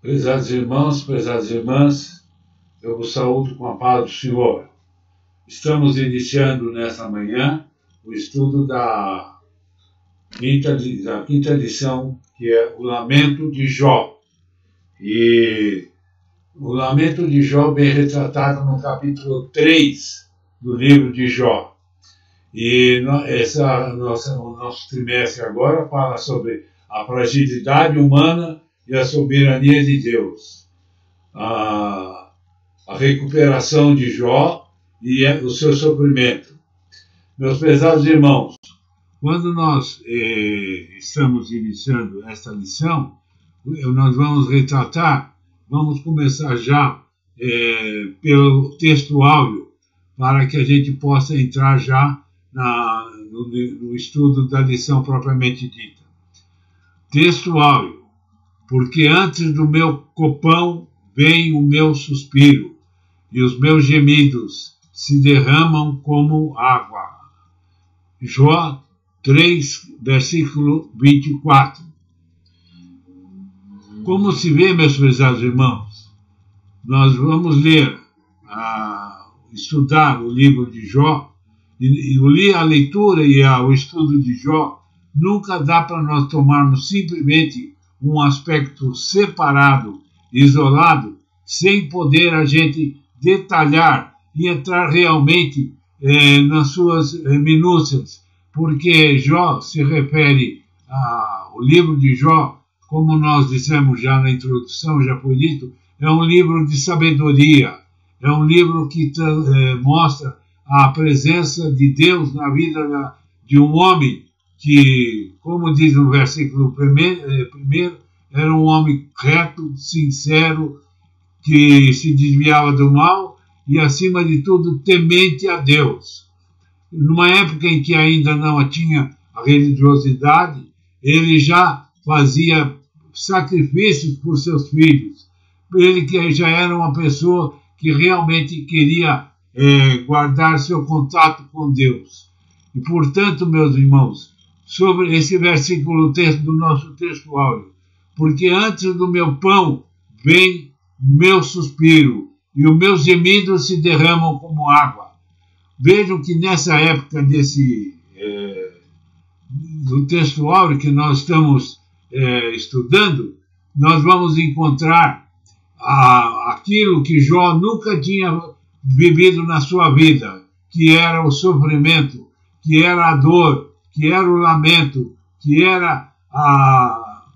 Prezados irmãos, prezadas irmãs, eu vos saúdo com a paz do Senhor. Estamos iniciando nesta manhã o estudo da quinta lição, que é o Lamento de Jó. E o Lamento de Jó bem retratado no capítulo 3 do livro de Jó. E o nosso trimestre agora fala sobre a fragilidade humana e a soberania de Deus. A recuperação de Jó e o seu sofrimento. Meus prezados irmãos, quando nós estamos iniciando esta lição, nós vamos começar já pelo texto áudio, para que a gente possa entrar já no estudo da lição propriamente dita. Texto áudio. Porque antes do meu copão vem o meu suspiro, e os meus gemidos se derramam como água. Jó 3, versículo 24. Como se vê, meus prezados irmãos, nós vamos estudar o livro de Jó, e a leitura e o estudo de Jó nunca dá para nós tomarmos simplesmente um aspecto separado, isolado, sem poder a gente detalhar e entrar realmente nas suas minúcias, porque Jó se refere ao livro de Jó, como nós dissemos já na introdução, já foi dito, é um livro de sabedoria, é um livro que mostra a presença de Deus na vida de um homem que, como diz no versículo primeiro, era um homem reto, sincero, que se desviava do mal e, acima de tudo, temente a Deus. Numa época em que ainda não tinha a religiosidade, ele já fazia sacrifícios por seus filhos. Ele que já era uma pessoa que realmente queria guardar seu contato com Deus. E, portanto, meus irmãos, sobre esse versículo do nosso texto áudio, porque antes do meu pão vem meu suspiro, e os meus gemidos se derramam como água. Vejam que nessa época do texto áureo que nós estamos estudando, nós vamos encontrar aquilo que Jó nunca tinha vivido na sua vida, que era o sofrimento, que era a dor, que era o lamento, que era a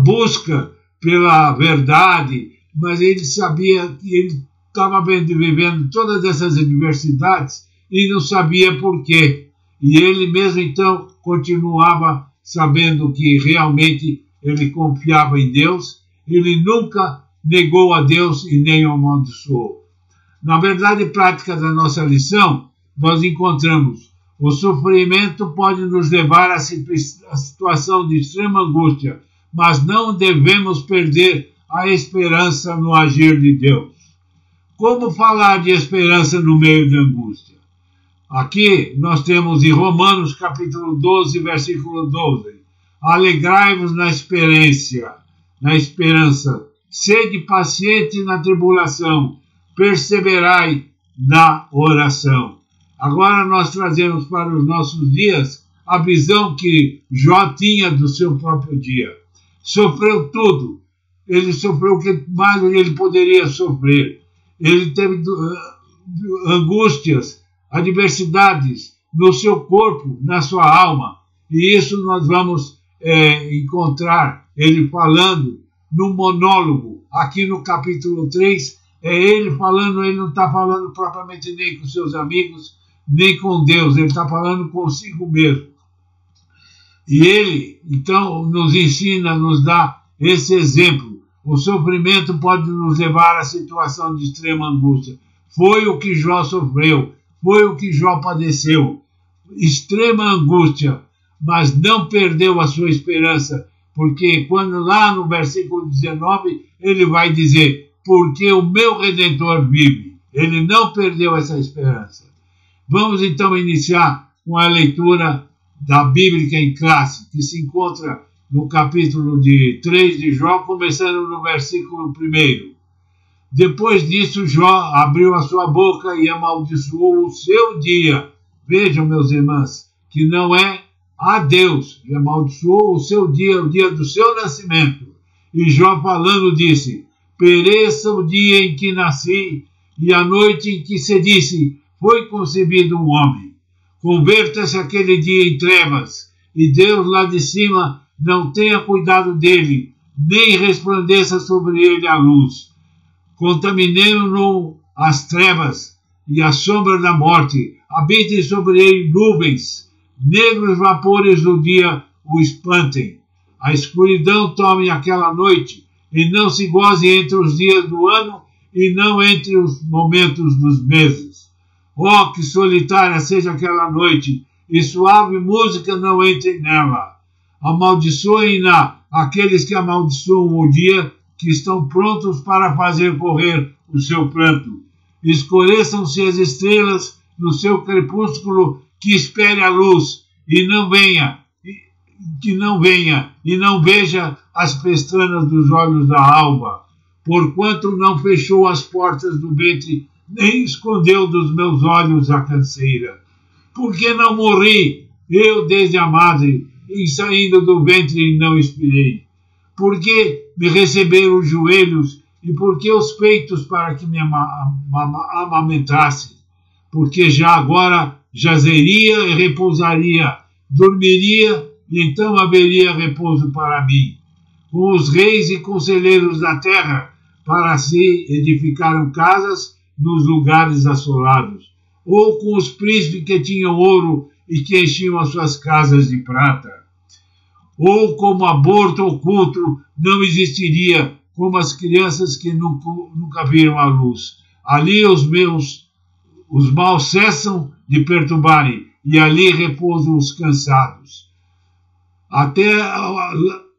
busca pela verdade, mas ele sabia que ele estava vivendo todas essas adversidades e não sabia por quê. E ele mesmo, então, continuava sabendo que realmente ele confiava em Deus, ele nunca negou a Deus e nem o amaldiçoou. Na verdade prática da nossa lição, nós encontramos o sofrimento pode nos levar à situação de extrema angústia, mas não devemos perder a esperança no agir de Deus. Como falar de esperança no meio da angústia? Aqui nós temos em Romanos capítulo 12, versículo 12. Alegrai-vos na esperança, sede paciente na tribulação, perseverai na oração. Agora nós trazemos para os nossos dias a visão que Jó tinha do seu próprio dia. Sofreu tudo. Ele sofreu o que mais ele poderia sofrer. Ele teve angústias, adversidades no seu corpo, na sua alma. E isso nós vamos encontrar ele falando no monólogo. Aqui no capítulo 3, é ele falando, ele não está falando propriamente nem com seus amigos, nem com Deus, ele está falando consigo mesmo. E ele, então, nos ensina, nos dá esse exemplo. O sofrimento pode nos levar à situação de extrema angústia. Foi o que Jó sofreu, foi o que Jó padeceu. Extrema angústia, mas não perdeu a sua esperança, porque quando lá no versículo 19, ele vai dizer, porque o meu Redentor vive. Ele não perdeu essa esperança. Vamos então iniciar com a leitura da Bíblia em classe, que se encontra no capítulo 3 de Jó, começando no versículo 1. Depois disso, Jó abriu a sua boca e amaldiçoou o seu dia. Vejam, meus irmãos, que não é a Deus. Ele amaldiçoou o seu dia, o dia do seu nascimento. E Jó falando disse: pereça o dia em que nasci e a noite em que se disse, foi concebido um homem. Converta-se aquele dia em trevas, e Deus lá de cima não tenha cuidado dele, nem resplandeça sobre ele a luz. Contaminemo-no as trevas e a sombra da morte, habitem sobre ele nuvens, negros vapores do dia o espantem. A escuridão tome aquela noite, e não se goze entre os dias do ano, e não entre os momentos dos meses. Oh, que solitária seja aquela noite, e suave música não entre nela. Amaldiçoem-na aqueles que amaldiçoam o dia, que estão prontos para fazer correr o seu pranto. Escureçam-se as estrelas no seu crepúsculo, que espere a luz, e não venha, e não veja as pestanas dos olhos da alva, porquanto não fechou as portas do ventre, nem escondeu dos meus olhos a canseira. Porque não morri, eu desde a madre, e saindo do ventre não expirei? Porque me receberam os joelhos, e porque os peitos para que me amamentasse? Porque já agora jazeria e repousaria, dormiria, e então haveria repouso para mim. Com os reis e conselheiros da terra, para si edificaram casas nos lugares assolados, ou com os príncipes que tinham ouro e que enchiam as suas casas de prata. Ou como aborto oculto não existiria, como as crianças que nunca viram a luz. Ali os maus cessam de perturbarem, e ali repousam os cansados. Até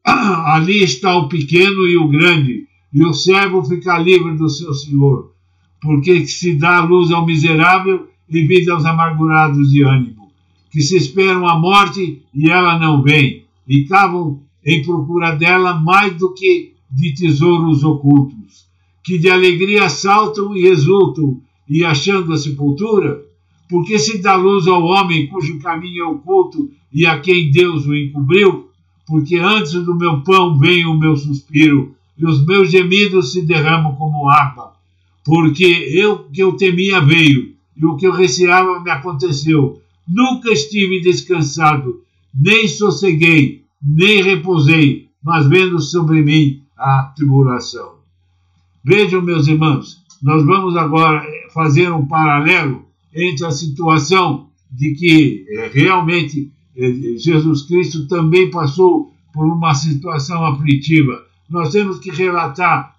ali está o pequeno e o grande, e o servo fica livre do seu senhor, porque se dá luz ao miserável e vida aos amargurados de ânimo, que se esperam a morte e ela não vem, e cavam em procura dela mais do que de tesouros ocultos, que de alegria saltam e exultam, e achando a sepultura, porque se dá luz ao homem cujo caminho é oculto e a quem Deus o encobriu, porque antes do meu pão vem o meu suspiro, e os meus gemidos se derramam como água, porque o que eu temia veio, e o que eu receava me aconteceu. Nunca estive descansado, nem sosseguei, nem repousei, mas vendo sobre mim a tribulação. Vejam, meus irmãos, nós vamos agora fazer um paralelo entre a situação de que realmente Jesus Cristo também passou por uma situação aflitiva. Nós temos que relatar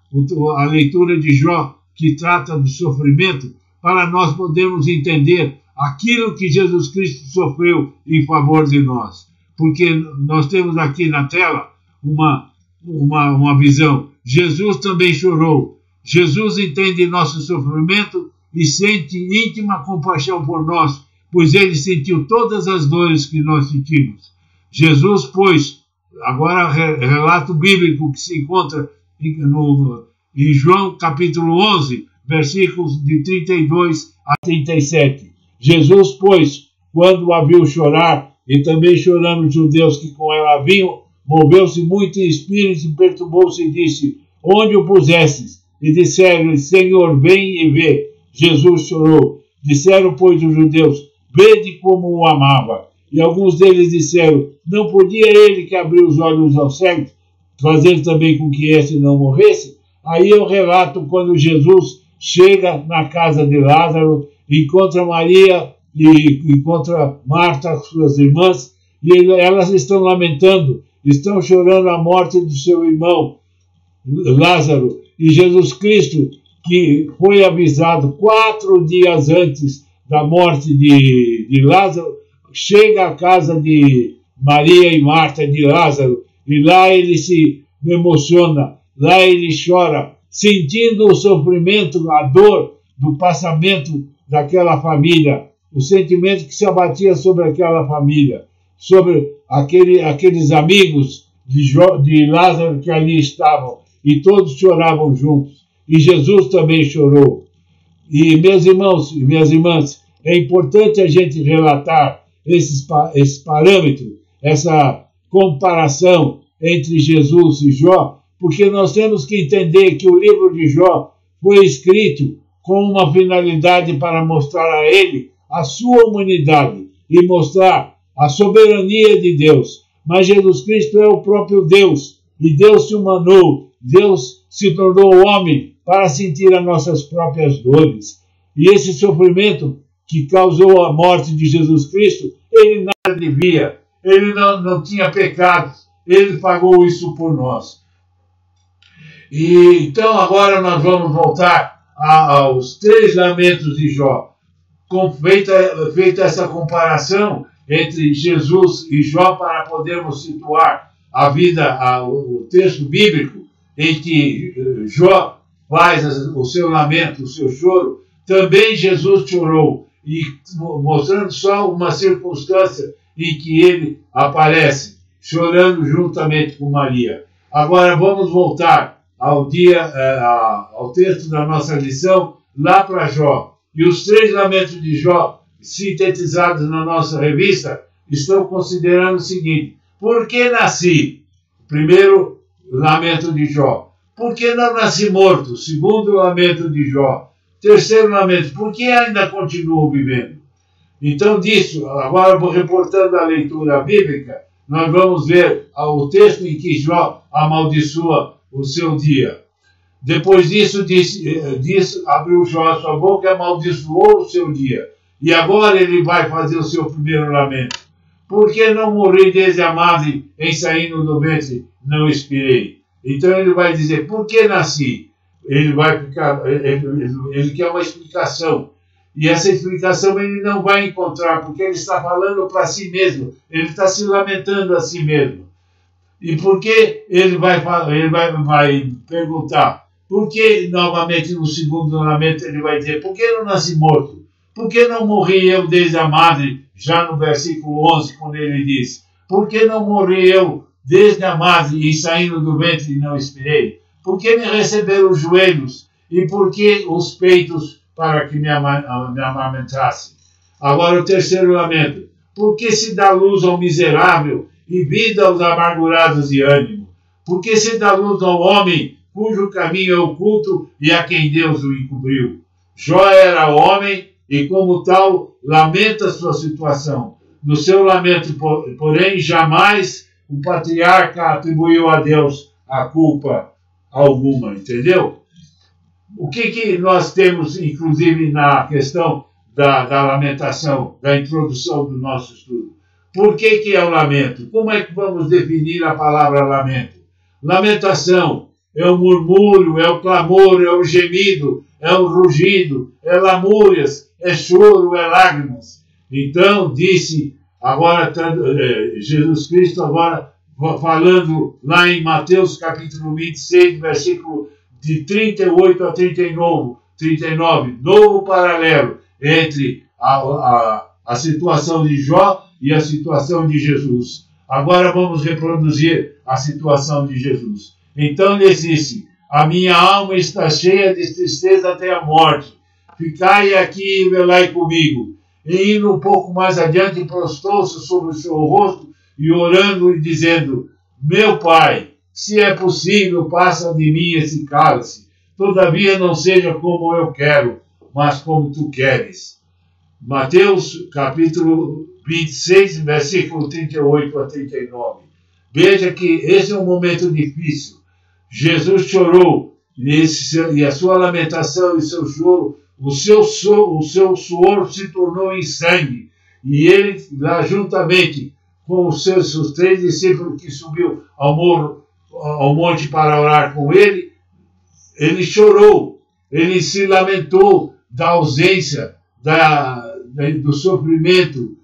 a leitura de Jó, que trata do sofrimento, para nós podermos entender aquilo que Jesus Cristo sofreu em favor de nós. Porque nós temos aqui na tela uma visão. Jesus também chorou. Jesus entende nosso sofrimento e sente íntima compaixão por nós, pois ele sentiu todas as dores que nós sentimos. Jesus, pois, agora relato bíblico que se encontra em João capítulo 11, versículos de 32 a 37. Jesus, pois, quando a viu chorar, e também chorando os judeus que com ela vinham, moveu-se muito em espírito e perturbou-se e disse: onde o pusestes? E disseram: Senhor, vem e vê. Jesus chorou. Disseram, pois, os judeus: vede como o amava. E alguns deles disseram: não podia ele que abriu os olhos aos cegos fazer também com que este não morresse? Aí eu relato quando Jesus chega na casa de Lázaro, encontra Maria e encontra Marta, suas irmãs, e elas estão lamentando, estão chorando a morte do seu irmão Lázaro. E Jesus Cristo, que foi avisado 4 dias antes da morte de Lázaro, chega à casa de Maria e Marta de Lázaro, e lá ele se emociona, lá ele chora, sentindo o sofrimento, a dor do passamento daquela família, o sentimento que se abatia sobre aquela família, sobre aqueles amigos de Lázaro que ali estavam, e todos choravam juntos. E Jesus também chorou. E, meus irmãos e minhas irmãs, é importante a gente relatar esse parâmetro, essa comparação entre Jesus e Jó, porque nós temos que entender que o livro de Jó foi escrito com uma finalidade para mostrar a ele a sua humanidade e mostrar a soberania de Deus. Mas Jesus Cristo é o próprio Deus, e Deus se humanou, Deus se tornou homem para sentir as nossas próprias dores. E esse sofrimento que causou a morte de Jesus Cristo, ele nada devia, ele não tinha pecados, ele pagou isso por nós. E então agora nós vamos voltar aos 3 lamentos de Jó. Feita essa comparação entre Jesus e Jó, para podermos situar a vida, o texto bíblico em que Jó faz o seu lamento, o seu choro, também Jesus chorou, e mostrando só uma circunstância em que ele aparece, chorando juntamente com Maria. Agora vamos voltar ao texto da nossa lição, lá para Jó. E os 3 lamentos de Jó, sintetizados na nossa revista, estão considerando o seguinte: por que nasci? Primeiro lamento de Jó. Por que não nasci morto? Segundo lamento de Jó. Terceiro lamento: por que ainda continuo vivendo? Então, disso, agora reportando a leitura bíblica, nós vamos ver o texto em que Jó amaldiçoa o seu dia. Depois disso, abriu Jó a sua boca e amaldiçoou o seu dia. E agora ele vai fazer o seu primeiro lamento. Por que não morri desde a madre, em saindo do ventre não expirei? Então ele vai dizer: por que nasci? Ele quer uma explicação. E essa explicação ele não vai encontrar, porque ele está falando para si mesmo. Ele está se lamentando a si mesmo. E por que ele vai perguntar? Por que, novamente, no segundo lamento, ele vai dizer: por que não nasci morto? Por que não morri eu desde a madre? Já no versículo 11, quando ele diz: por que não morri eu desde a madre e saindo do ventre não expirei? Por que me receberam os joelhos? E por que os peitos para que me amamentasse? Agora o terceiro lamento: por que se dá luz ao miserável e vida aos amargurados de ânimo? Por que se dá luz ao homem cujo caminho é oculto e a quem Deus o encobriu? Jó era homem e, como tal, lamenta sua situação. No seu lamento, porém, jamais o patriarca atribuiu a Deus a culpa alguma, entendeu? O que nós temos, inclusive, na questão da lamentação, da introdução do nosso estudo? Por que é o lamento? Como é que vamos definir a palavra lamento? Lamentação é o murmúrio, é o clamor, é o gemido, é o rugido, é lamúrias, é choro, é lágrimas. Então, disse agora Jesus Cristo, agora falando lá em Mateus capítulo 26, versículo de 38 a 39, novo paralelo entre a situação de Jó e a situação de Jesus. Agora vamos reproduzir a situação de Jesus. Então lhe disse: a minha alma está cheia de tristeza até a morte. Ficai aqui e velai comigo. E indo um pouco mais adiante, prostou-se sobre o seu rosto e orando e dizendo: meu Pai, se é possível, passa de mim esse cálice. Todavia não seja como eu quero, mas como tu queres. Mateus capítulo 26, versículo 38 a 39. Veja que esse é um momento difícil. Jesus chorou, e a sua lamentação e seu choro, o seu suor se tornou em sangue. E ele, lá juntamente com os seus 3 discípulos que subiu ao monte para orar com ele, ele chorou, ele se lamentou da ausência, do sofrimento,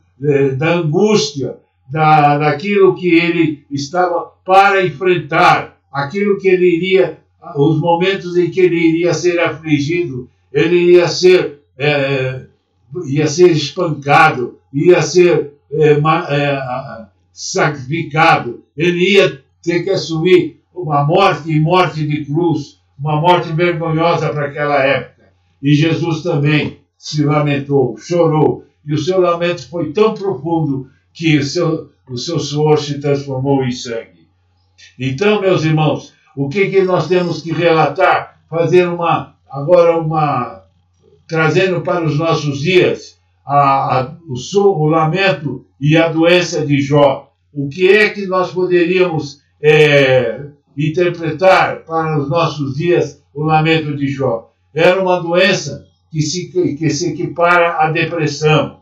da angústia, daquilo que ele estava para enfrentar, aquilo que ele iria, os momentos em que ele iria ser afligido, ele ia ser espancado, ia ser sacrificado, ele ia ter que assumir uma morte e morte de cruz, uma morte vergonhosa para aquela época. E Jesus também se lamentou, chorou, e o seu lamento foi tão profundo que o seu suor se transformou em sangue. Então, meus irmãos, o que nós temos que relatar? Fazer trazendo para os nossos dias o lamento e a doença de Jó. O que é que nós poderíamos interpretar para os nossos dias o lamento de Jó? Era uma doença que se equipara à depressão,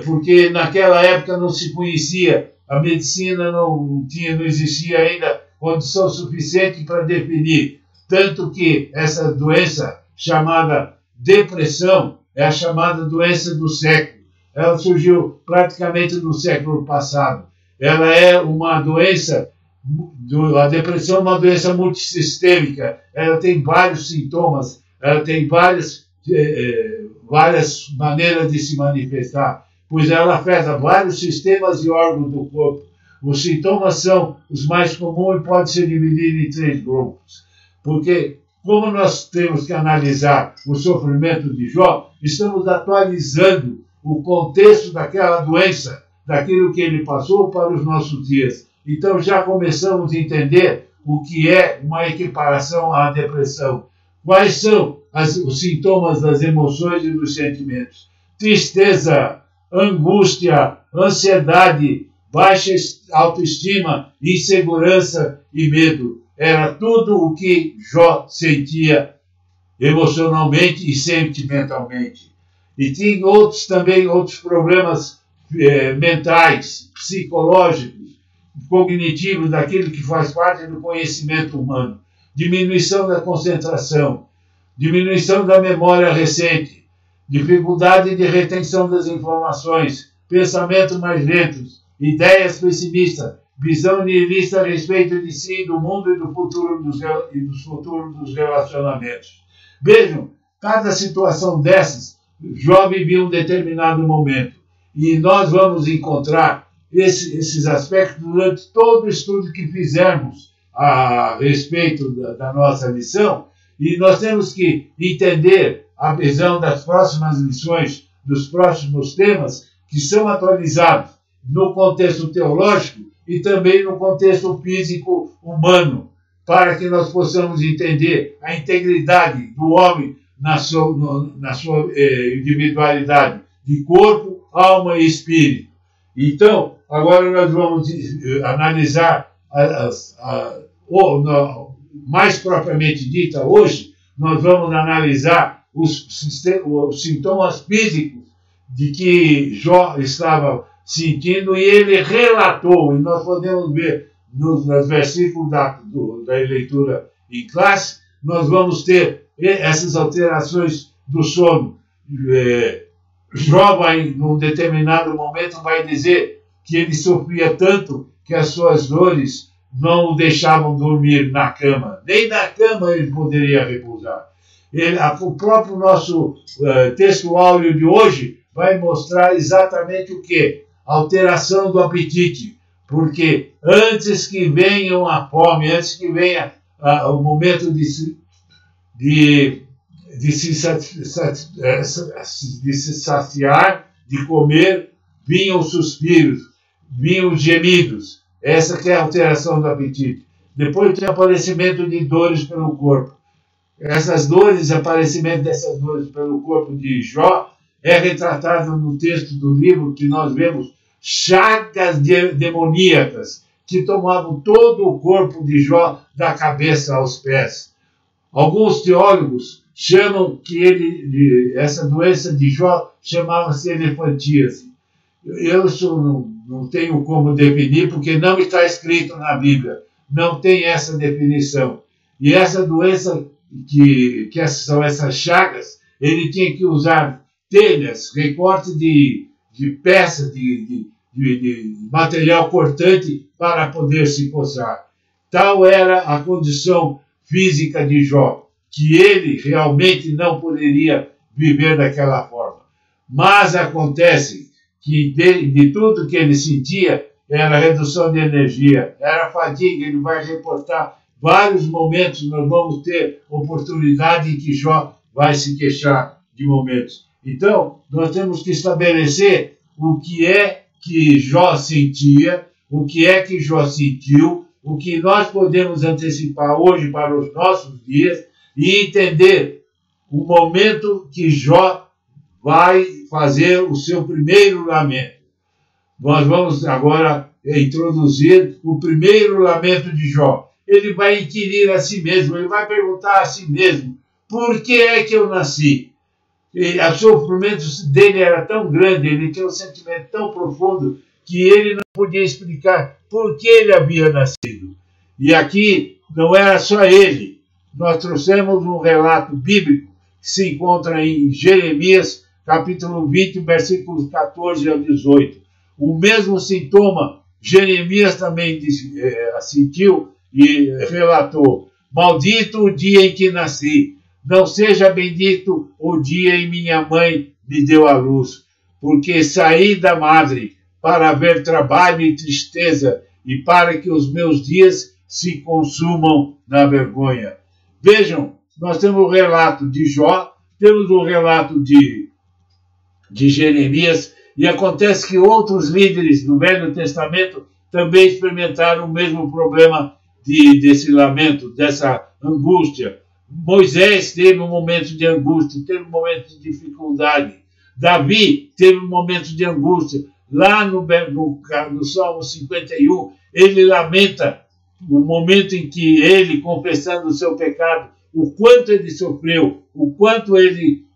porque naquela época não se conhecia, a medicina não existia ainda condição suficiente para definir, tanto que essa doença chamada depressão é a chamada doença do século. Ela surgiu praticamente no século passado. Ela é uma doença, a depressão é uma doença multissistêmica, ela tem vários sintomas, ela tem várias maneiras de se manifestar, pois ela afeta vários sistemas e órgãos do corpo. Os sintomas são os mais comuns e podem ser divididos em 3 grupos. Porque, como nós temos que analisar o sofrimento de Jó, estamos atualizando o contexto daquela doença, daquilo que ele passou para os nossos dias. Então já começamos a entender o que é uma equiparação à depressão. Quais são os sintomas das emoções e dos sentimentos? Tristeza, angústia, ansiedade, baixa autoestima, insegurança e medo. Era tudo o que Jó sentia emocionalmente e sentimentalmente. E tinha outros problemas mentais, psicológicos, cognitivos, daquilo que faz parte do conhecimento humano. Diminuição da concentração, diminuição da memória recente, dificuldade de retenção das informações, pensamentos mais lentos, ideias pessimistas, visão nihilista a respeito de si, do mundo e do futuro dos relacionamentos. Vejam, cada situação dessas, Jó vivia um determinado momento. E nós vamos encontrar esses aspectos durante todo o estudo que fizermos a respeito da nossa lição. E nós temos que entender a visão das próximas lições, dos próximos temas, que são atualizados no contexto teológico e também no contexto físico humano, para que nós possamos entender a integridade do homem na sua individualidade de corpo, alma e espírito. Então, agora nós vamos analisar, mais propriamente dita hoje, nós vamos analisar os sintomas físicos de que Jó estava sentindo, e ele relatou, e nós podemos ver nos versículos da leitura em classe, nós vamos ter essas alterações do sono. Jó, num determinado momento, vai dizer que ele sofria tanto que as suas dores não o deixavam dormir na cama. Nem na cama ele poderia repousar. O próprio nosso texto áureo de hoje vai mostrar exatamente o que? Alteração do apetite. Porque antes que venha a fome, antes que venha o momento de se saciar, de comer, vinham os suspiros, vinham os gemidos. Essa que é a alteração do apetite. Depois tem o aparecimento de dores pelo corpo. Essas dores, aparecimento dessas dores pelo corpo de Jó, é retratado no texto do livro que nós vemos chagas demoníacas que tomavam todo o corpo de Jó da cabeça aos pés. Alguns teólogos chamam que essa doença de Jó chamava-se elefantíase. Eu não tenho como definir, porque não está escrito na Bíblia. Não tem essa definição. E essa doença, que são essas chagas, ele tinha que usar telhas, recorte de peças, de material cortante para poder se coçar. Tal era a condição física de Jó, que ele realmente não poderia viver daquela forma. Mas acontece que de tudo que ele sentia, era redução de energia, era fadiga. Ele vai reportar vários momentos, nós vamos ter oportunidade em que Jó vai se queixar de momentos. Então, nós temos que estabelecer o que é que Jó sentia, o que é que Jó sentiu, o que nós podemos antecipar hoje para os nossos dias e entender o momento que Jó vai fazer o seu primeiro lamento. Nós vamos agora introduzir o primeiro lamento de Jó. Ele vai inquirir a si mesmo, ele vai perguntar a si mesmo, por que é que eu nasci? E o sofrimento dele era tão grande, ele tinha um sentimento tão profundo, que ele não podia explicar por que ele havia nascido. E aqui não era só ele. Nós trouxemos um relato bíblico que se encontra em Jeremias, capítulo 20, versículos 14 ao 18. O mesmo sintoma Jeremias também sentiu e relatou: maldito o dia em que nasci, não seja bendito o dia em minha mãe me deu à luz, porque saí da madre para ver trabalho e tristeza e para que os meus dias se consumam na vergonha. Vejam, nós temos o relato de Jó, temos o relato de Jeremias, e acontece que outros líderes do Velho Testamento também experimentaram o mesmo problema desse lamento, dessa angústia. Moisés teve um momento de angústia, teve um momento de dificuldade. Davi teve um momento de angústia. Lá no Salmo 51, ele lamenta o momento em que ele, confessando o seu pecado, o quanto ele sofreu, o quanto ele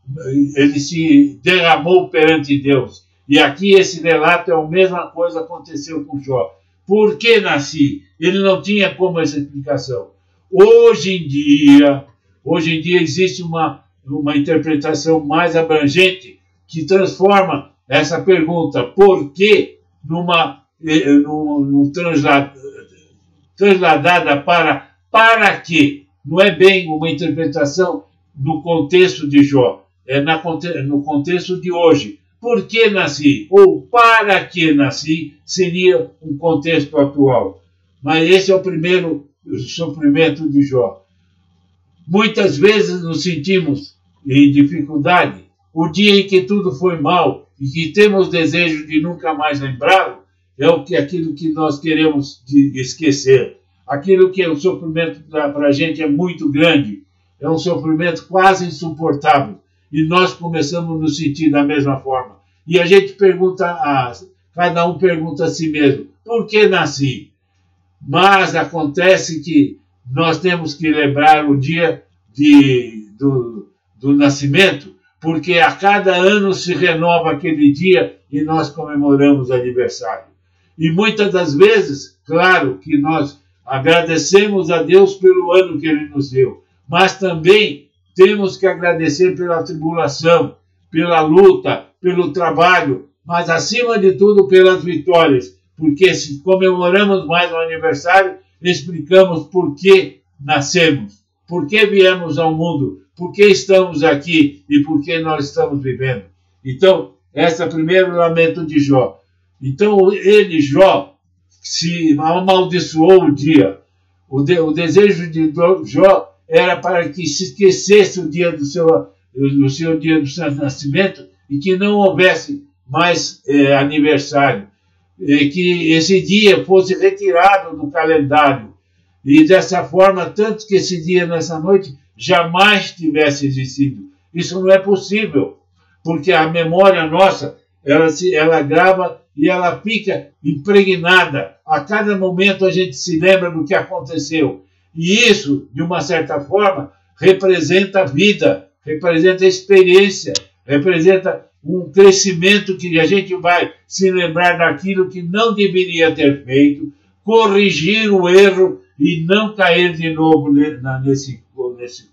se derramou perante Deus. E aqui esse relato é a mesma coisa que aconteceu com Jó. Por que nasci? Ele não tinha como essa explicação. Hoje em dia existe uma interpretação mais abrangente que transforma essa pergunta, por que, transladada para quê? Não é bem uma interpretação no contexto de Jó, é no contexto de hoje. Por que nasci? Ou para que nasci seria um contexto atual. Mas esse é o primeiro sofrimento de Jó. Muitas vezes nos sentimos em dificuldade. O dia em que tudo foi mal e que temos desejo de nunca mais lembrá-lo é aquilo que nós queremos esquecer. Aquilo que é o sofrimento para a gente é muito grande. É um sofrimento quase insuportável. E nós começamos a nos sentir da mesma forma. E a gente cada um pergunta a si mesmo, por que nasci? Mas acontece que nós temos que lembrar o dia do nascimento, porque a cada ano se renova aquele dia e nós comemoramos aniversário. E muitas das vezes, claro que nós agradecemos a Deus pelo ano que Ele nos deu, mas também temos que agradecer pela tribulação, pela luta, pelo trabalho, mas acima de tudo pelas vitórias, porque se comemoramos mais o aniversário, explicamos por que nascemos, por que viemos ao mundo, por que estamos aqui e por que nós estamos vivendo. Então, esse é o primeiro lamento de Jó. Então, Jó, se amaldiçoou o dia. O desejo de Jó era para que se esquecesse o dia do seu dia do seu nascimento e que não houvesse mais aniversário. E que esse dia fosse retirado do calendário. E dessa forma, tanto que esse dia, nessa noite, jamais tivesse existido. Isso não é possível, porque a memória nossa, ela grava e ela fica impregnada. A cada momento a gente se lembra do que aconteceu. E isso, de uma certa forma, representa a vida, representa a experiência, representa um crescimento que a gente vai se lembrar daquilo que não deveria ter feito, corrigir o erro e não cair de novo nesse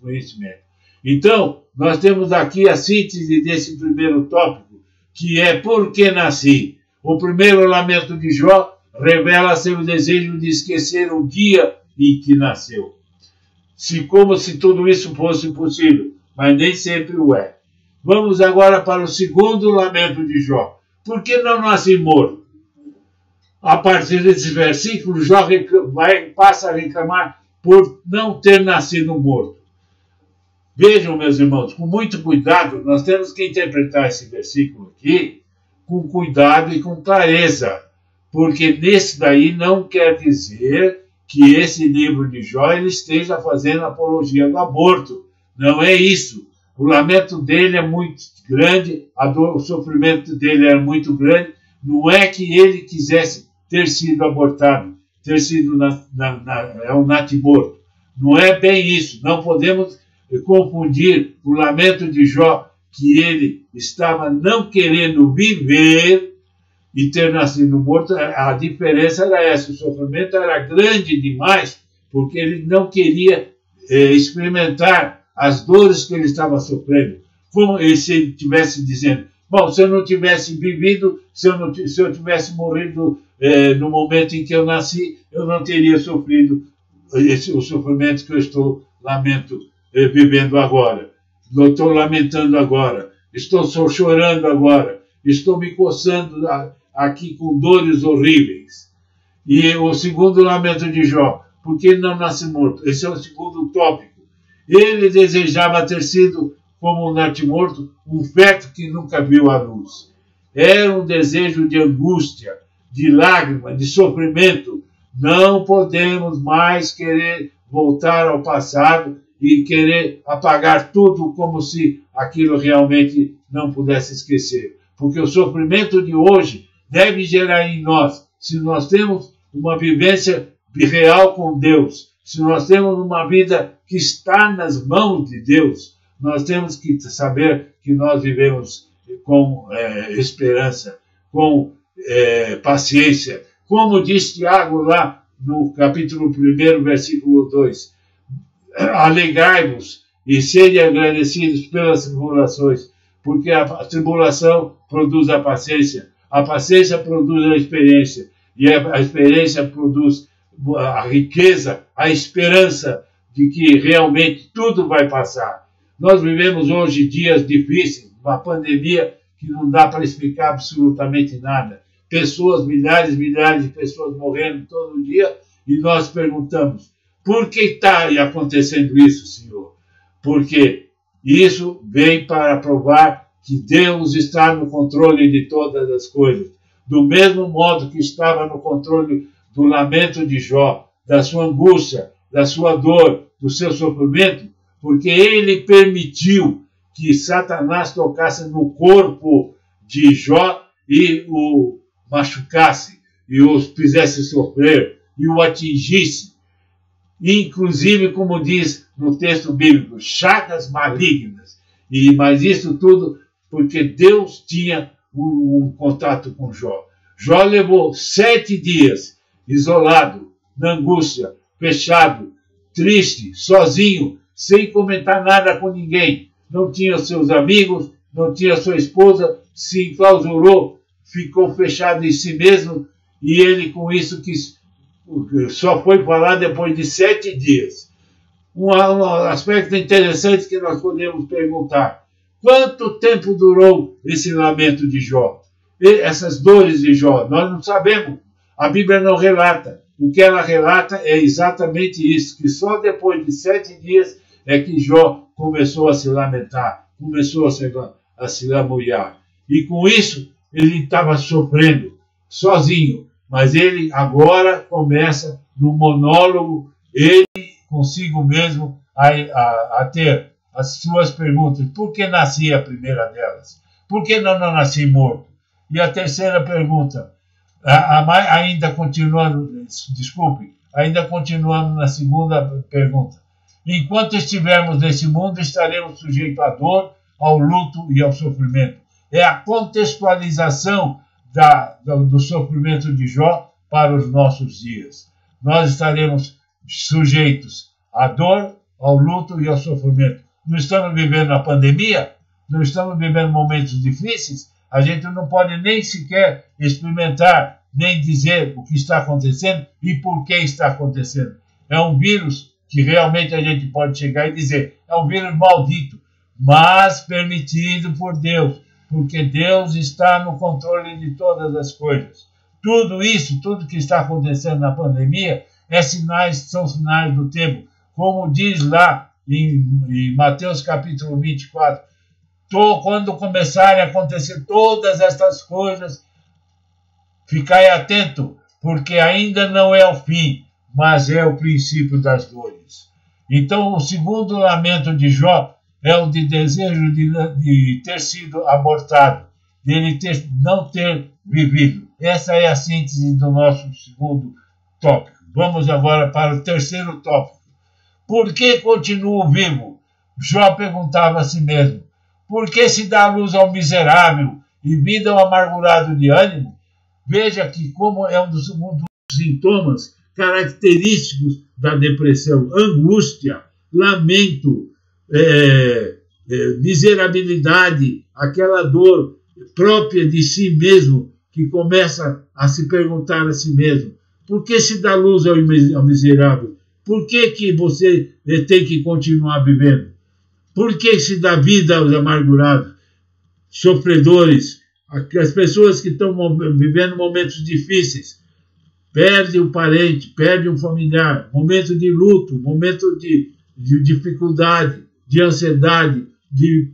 conhecimento. Então, nós temos aqui a síntese desse primeiro tópico, que é por que nasci. O primeiro lamento de Jó revela seu desejo de esquecer o dia em que nasceu. Como se tudo isso fosse possível, mas nem sempre o é. Vamos agora para o segundo lamento de Jó. Por que não nasci morto? a partir desse versículo, Jó passa a reclamar por não ter nascido morto. Vejam, meus irmãos, com muito cuidado, nós temos que interpretar esse versículo aqui com cuidado e com clareza, porque nesse daí não quer dizer que esse livro de Jó ele esteja fazendo apologia do aborto. Não é isso. O lamento dele é muito grande, a dor, o sofrimento dele era muito grande. Não é que ele quisesse ter sido abortado, ter sido um natimorto. Não é bem isso. Não podemos confundir o lamento de Jó, que ele estava não querendo viver e ter nascido morto. A diferença era essa. O sofrimento era grande demais, porque ele não queria experimentar as dores que ele estava sofrendo. Como se ele estivesse dizendo, bom, se eu não tivesse vivido, se eu tivesse morrido no momento em que eu nasci, eu não teria sofrido o sofrimento que eu estou vivendo agora. Eu estou lamentando agora. Estou só chorando agora. Estou me coçando aqui com dores horríveis. E o segundo lamento de Jó, porque ele não nasce morto? Esse é o segundo tópico. Ele desejava ter sido, como um natimorto, um feto que nunca viu a luz. Era um desejo de angústia, de lágrima, de sofrimento. Não podemos mais querer voltar ao passado e querer apagar tudo como se aquilo realmente não pudesse esquecer. Porque o sofrimento de hoje deve gerar em nós, se nós temos uma vivência real com Deus, se nós temos uma vida que está nas mãos de Deus, nós temos que saber que nós vivemos com esperança, com paciência. Como diz Tiago lá no capítulo 1, versículo 2, alegrai-vos e sede agradecidos pelas tribulações, porque a tribulação produz a paciência produz a experiência, e a experiência produz a riqueza, a esperança de que realmente tudo vai passar. Nós vivemos hoje dias difíceis, uma pandemia que não dá para explicar absolutamente nada. Milhares de pessoas morrendo todo dia, e nós perguntamos, por que está acontecendo isso, Senhor? Porque isso vem para provar que Deus está no controle de todas as coisas. Do mesmo modo que estava no controle do lamento de Jó, da sua angústia, da sua dor, do seu sofrimento, porque ele permitiu que Satanás tocasse no corpo de Jó e o machucasse, e o fizesse sofrer, e o atingisse. Inclusive, como diz no texto bíblico, chagas malignas. Mas isso tudo porque Deus tinha um contato com Jó. Jó levou 7 dias isolado, na angústia, fechado, triste, sozinho, sem comentar nada com ninguém. Não tinha seus amigos, não tinha sua esposa, se enclausurou, ficou fechado em si mesmo, e ele com isso só foi falar depois de 7 dias. Um aspecto interessante que nós podemos perguntar: quanto tempo durou esse lamento de Jó? Essas dores de Jó? Nós não sabemos. A Bíblia não relata. O que ela relata é exatamente isso, que só depois de 7 dias é que Jó começou a se lamentar, começou a se lamuriar. E com isso, ele estava sofrendo, sozinho. Mas ele agora começa no monólogo, ele consigo mesmo a ter as suas perguntas. Por que nasci a primeira delas? Por que não nasci morto? E a terceira pergunta, ainda continuando na segunda pergunta. Enquanto estivermos nesse mundo, estaremos sujeitos à dor, ao luto e ao sofrimento. É a contextualização do sofrimento de Jó para os nossos dias. Nós estaremos sujeitos à dor, ao luto e ao sofrimento. Não estamos vivendo a pandemia? Não estamos vivendo momentos difíceis? A gente não pode nem sequer experimentar, nem dizer o que está acontecendo e por que está acontecendo. É um vírus que realmente a gente pode chegar e dizer, é um vírus maldito, mas permitido por Deus, porque Deus está no controle de todas as coisas. Tudo isso, tudo que está acontecendo na pandemia, são sinais do tempo. Como diz lá em Mateus capítulo 24, quando começarem a acontecer todas estas coisas, ficai atento, porque ainda não é o fim, mas é o princípio das dores. Então, o segundo lamento de Jó é o de desejo de ter sido abortado, de ele não ter vivido. Essa é a síntese do nosso segundo tópico. Vamos agora para o terceiro tópico. Por que continuo vivo? Jó perguntava a si mesmo. Por que se dá luz ao miserável e vida ao amargurado de ânimo? Veja que como é um dos sintomas característicos da depressão: angústia, lamento, miserabilidade, aquela dor própria de si mesmo, que começa a se perguntar a si mesmo: por que se dá luz ao miserável? Por que você tem que continuar vivendo? Por que se dá vida aos amargurados, sofredores, as pessoas que estão vivendo momentos difíceis? Perde um parente, perde um familiar, momento de luto, momento de dificuldade, de ansiedade, de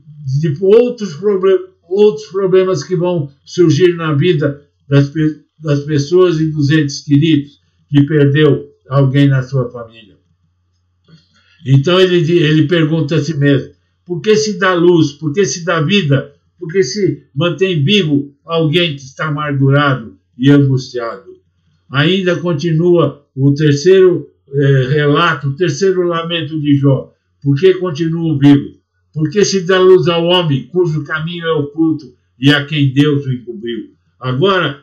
outros problemas que vão surgir na vida das pessoas e dos entes queridos que perdeu alguém na sua família. Então ele pergunta a si mesmo: por que se dá luz? Por que se dá vida? Por que se mantém vivo alguém que está amargurado e angustiado? Ainda continua o terceiro relato, o terceiro lamento de Jó. Por que continuo vivo? Por que se dá luz ao homem cujo caminho é oculto e a quem Deus o encobriu? Agora,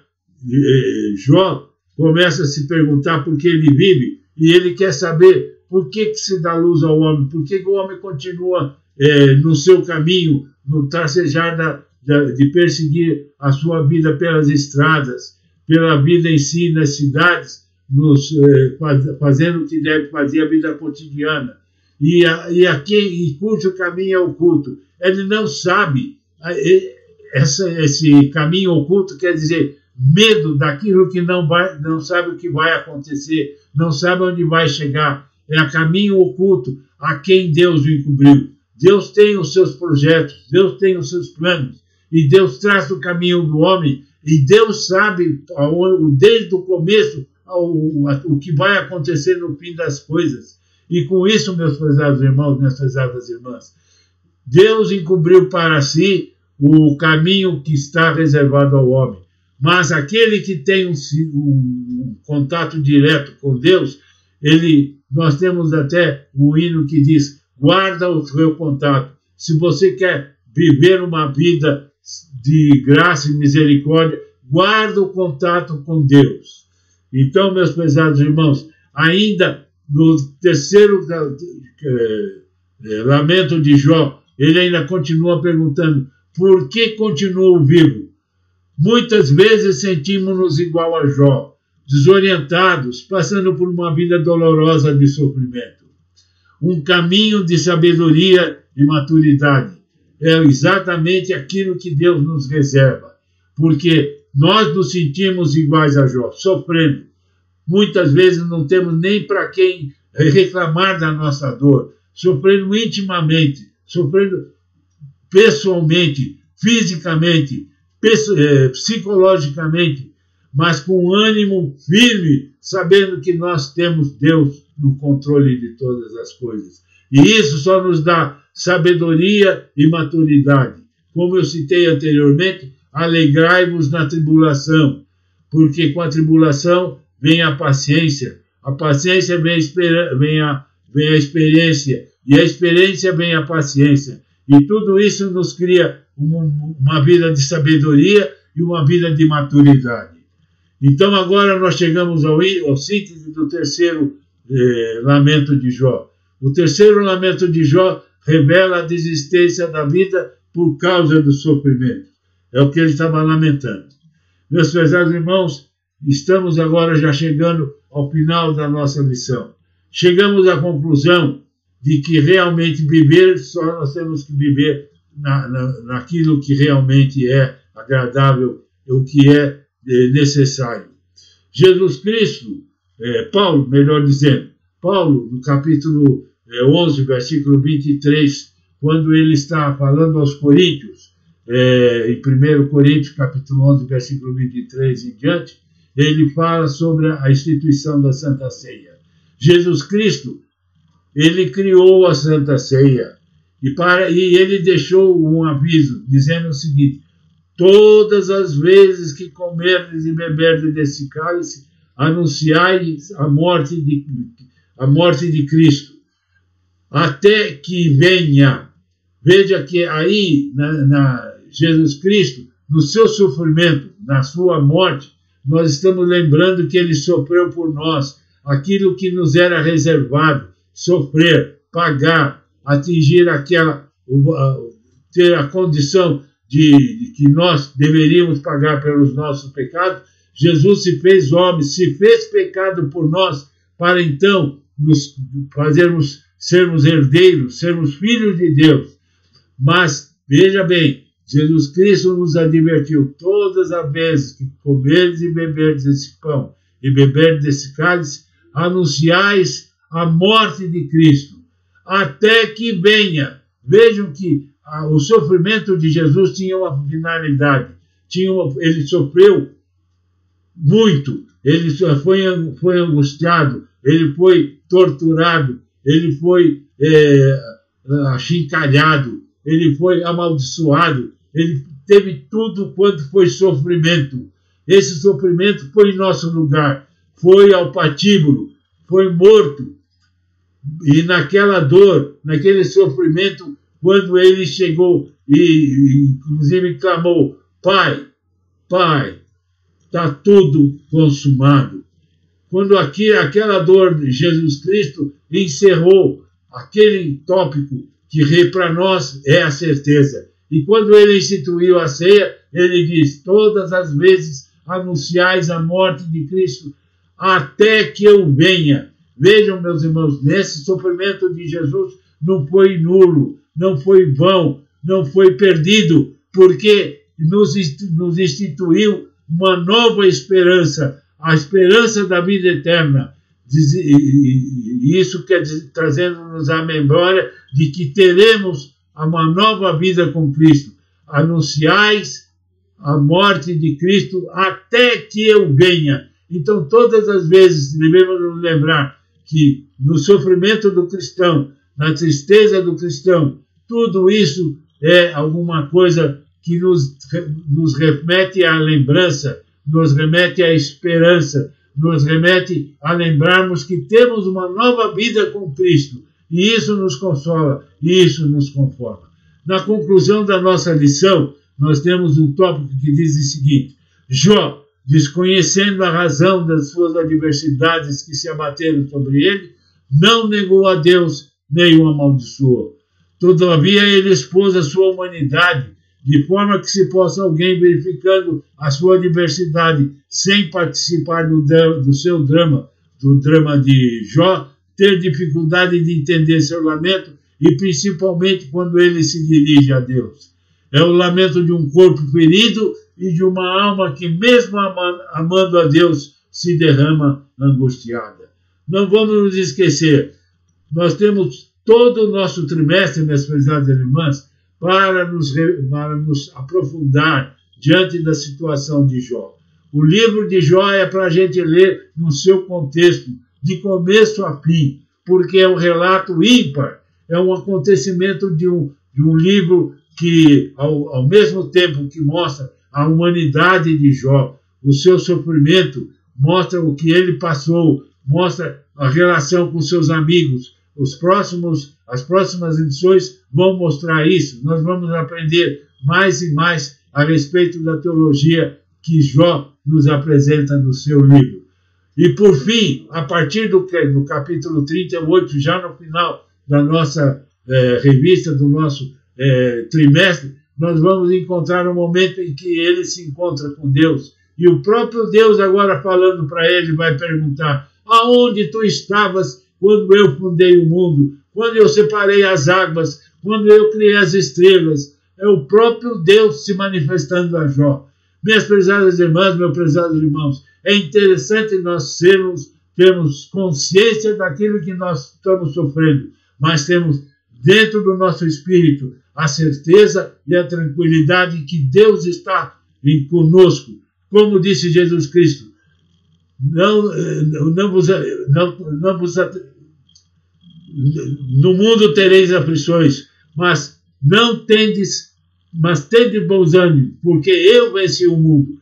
Jó começa a se perguntar por que ele vive, e ele quer saber por que se dá luz ao homem, por que o homem continua no seu caminho, no tracejar de perseguir a sua vida pelas estradas, pela vida em si nas cidades, fazendo o que deve fazer, a vida cotidiana. E cujo caminho é oculto. Ele não sabe. Esse caminho oculto quer dizer medo daquilo que não sabe o que vai acontecer, não sabe onde vai chegar. É o caminho oculto a quem Deus o encobriu. Deus tem os seus projetos, Deus tem os seus planos, e Deus traça o caminho do homem, e Deus sabe desde o começo o que vai acontecer no fim das coisas. E com isso, meus prezados irmãos, minhas prezadas irmãs, Deus encobriu para si o caminho que está reservado ao homem. Mas aquele que tem um contato direto com Deus, nós temos até um hino que diz: guarda o seu contato. Se você quer viver uma vida de graça e misericórdia, guarda o contato com Deus. Então, meus prezados irmãos, ainda no terceiro lamento de Jó, ele ainda continua perguntando: por que continuo vivo? Muitas vezes sentimos-nos igual a Jó, desorientados, passando por uma vida dolorosa de sofrimento. Um caminho de sabedoria e maturidade é exatamente aquilo que Deus nos reserva, porque nós nos sentimos iguais a Jó, sofrendo. Muitas vezes não temos nem para quem reclamar da nossa dor, sofrendo intimamente, sofrendo pessoalmente, fisicamente, psicologicamente, mas com ânimo firme, sabendo que nós temos Deus no controle de todas as coisas. E isso só nos dá sabedoria e maturidade. Como eu citei anteriormente, alegrai-vos na tribulação, porque com a tribulação vem a paciência vem a experiência, e a experiência vem a paciência. E tudo isso nos cria uma vida de sabedoria e uma vida de maturidade. Então agora nós chegamos ao síntese do terceiro lamento de Jó. O terceiro lamento de Jó revela a desistência da vida por causa do sofrimento. É o que ele estava lamentando. Meus prezados irmãos, estamos agora já chegando ao final da nossa lição. Chegamos à conclusão de que realmente viver, só nós temos que viver naquilo que realmente é agradável, o que é necessário. Jesus Cristo, Paulo, melhor dizendo, Paulo, no capítulo 11, versículo 23, quando ele está falando aos Coríntios, em 1 Coríntios, capítulo 11, versículo 23 em diante, ele fala sobre a instituição da Santa Ceia. Jesus Cristo, ele criou a Santa Ceia e ele deixou um aviso dizendo o seguinte: todas as vezes que comerdes e beberdes desse cálice, anunciai a morte de Cristo, até que venha. Veja que aí, Jesus Cristo, no seu sofrimento, na sua morte, nós estamos lembrando que ele sofreu por nós aquilo que nos era reservado, sofrer, pagar, atingir ter a condição de que nós deveríamos pagar pelos nossos pecados. Jesus se fez homem, se fez pecado por nós, para então nos sermos herdeiros, sermos filhos de Deus. Mas, veja bem, Jesus Cristo nos advertiu: todas as vezes que comerdes e beberdes esse pão e beberdes desse cálice, anunciais a morte de Cristo, até que venha. Vejam que o sofrimento de Jesus tinha uma finalidade. Ele sofreu muito, ele foi angustiado, ele foi torturado, ele foi achincalhado, ele foi amaldiçoado, ele teve tudo quanto foi sofrimento. Esse sofrimento foi em nosso lugar, foi ao patíbulo, foi morto. E naquela dor, naquele sofrimento, quando ele chegou e inclusive clamou: Pai, Pai, está tudo consumado. Quando aquela dor de Jesus Cristo encerrou aquele tópico que para nós é a certeza. E quando ele instituiu a ceia, ele diz: todas as vezes anunciais a morte de Cristo até que eu venha. Vejam, meus irmãos, nesse sofrimento de Jesus não foi nulo, não foi vão, não foi perdido, porque nos instituiu uma nova esperança, a esperança da vida eterna. E isso quer dizer, trazendo-nos a memória de que teremos uma nova vida com Cristo. Anunciais a morte de Cristo até que eu venha. Então, todas as vezes devemos nos lembrar que no sofrimento do cristão, na tristeza do cristão, tudo isso é alguma coisa que nos remete à lembrança, nos remete à esperança, nos remete a lembrarmos que temos uma nova vida com Cristo. E isso nos consola, e isso nos conforma. Na conclusão da nossa lição, nós temos um tópico que diz o seguinte: Jó, desconhecendo a razão das suas adversidades que se abateram sobre ele, não negou a Deus nem o amaldiçoou. Todavia ele expôs a sua humanidade, de forma que se possa alguém, verificando a sua adversidade sem participar do seu drama, do drama de Jó, ter dificuldade de entender seu lamento, e principalmente quando ele se dirige a Deus. É o lamento de um corpo ferido e de uma alma que, mesmo amando a Deus, se derrama angustiada. Não vamos nos esquecer, nós temos todo o nosso trimestre, minhas prezadas irmãs, para nos aprofundar diante da situação de Jó. O livro de Jó é para a gente ler no seu contexto, de começo a fim, porque é um relato ímpar, é um acontecimento de um livro que, ao mesmo tempo que mostra a humanidade de Jó, o seu sofrimento, mostra o que ele passou, mostra a relação com seus amigos. As próximas edições vão mostrar isso. Nós vamos aprender mais e mais a respeito da teologia que Jó nos apresenta no seu livro. E, por fim, a partir do capítulo 38, já no final da nossa revista, do nosso trimestre, nós vamos encontrar um momento em que ele se encontra com Deus. E o próprio Deus, agora falando para ele, vai perguntar: aonde tu estavas quando eu fundei o mundo, quando eu separei as águas, quando eu criei as estrelas? É o próprio Deus se manifestando a Jó. Minhas prezadas irmãs, meus prezados irmãos, é interessante nós termos consciência daquilo que nós estamos sofrendo, mas temos dentro do nosso espírito a certeza e a tranquilidade que Deus está conosco. Como disse Jesus Cristo, no mundo tereis aflições, mas tende bons ânimos, porque eu venci o mundo.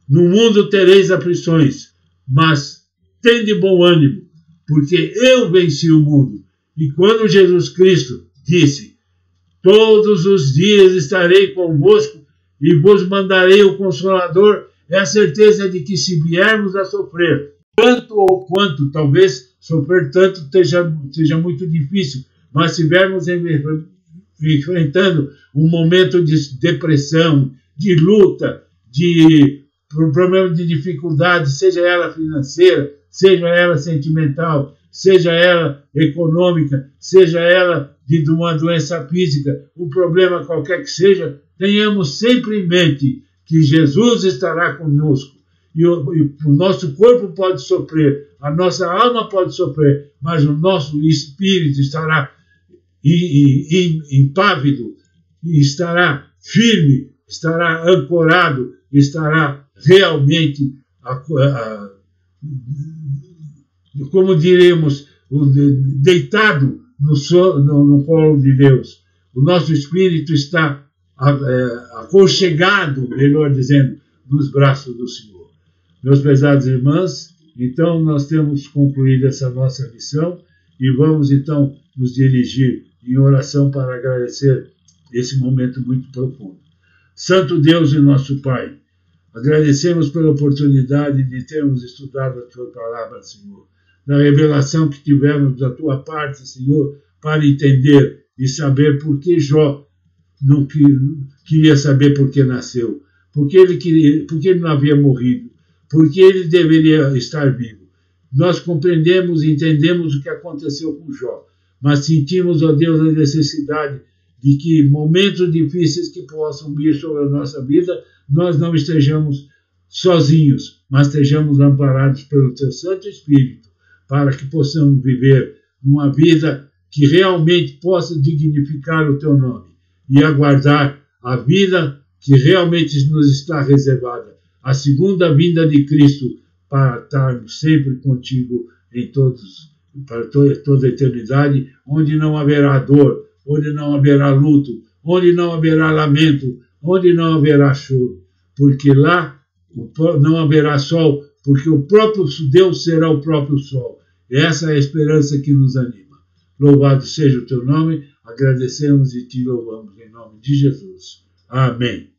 No mundo tereis aflições, mas tende bom ânimo, porque eu venci o mundo. E quando Jesus Cristo disse, todos os dias estarei convosco e vos mandarei o Consolador, é a certeza de que se viermos a sofrer, tanto ou quanto, talvez sofrer tanto seja muito difícil, mas se estivermos enfrentando um momento de depressão, de luta, de problema de dificuldade, seja ela financeira, seja ela sentimental, seja ela econômica, seja ela de uma doença física, um problema qualquer que seja, tenhamos sempre em mente que Jesus estará conosco. E o nosso corpo pode sofrer, a nossa alma pode sofrer, mas o nosso espírito estará impávido, estará firme, estará ancorado, estará realmente, como diremos, deitado no colo de Deus. O nosso espírito está aconchegado, melhor dizendo, nos braços do Senhor. Meus prezados irmãos, então nós temos concluído essa nossa missão e vamos então nos dirigir em oração para agradecer esse momento muito profundo. Santo Deus e nosso Pai, agradecemos pela oportunidade de termos estudado a Tua Palavra, Senhor, da revelação que tivemos da Tua parte, Senhor, para entender e saber por que Jó não queria saber por que nasceu, porque ele não havia morrido, porque ele deveria estar vivo. Nós compreendemos e entendemos o que aconteceu com Jó, mas sentimos, ó Deus, a necessidade de que momentos difíceis que possam vir sobre a nossa vida, nós não estejamos sozinhos, mas estejamos amparados pelo Teu Santo Espírito, para que possamos viver uma vida que realmente possa dignificar o Teu nome e aguardar a vida que realmente nos está reservada, a segunda vinda de Cristo, para estarmos sempre contigo para toda a eternidade, onde não haverá dor, onde não haverá luto, onde não haverá lamento, onde não haverá choro, porque lá não haverá sol, porque o próprio Deus será o próprio sol. Essa é a esperança que nos anima. Louvado seja o Teu nome, agradecemos e Te louvamos em nome de Jesus. Amém.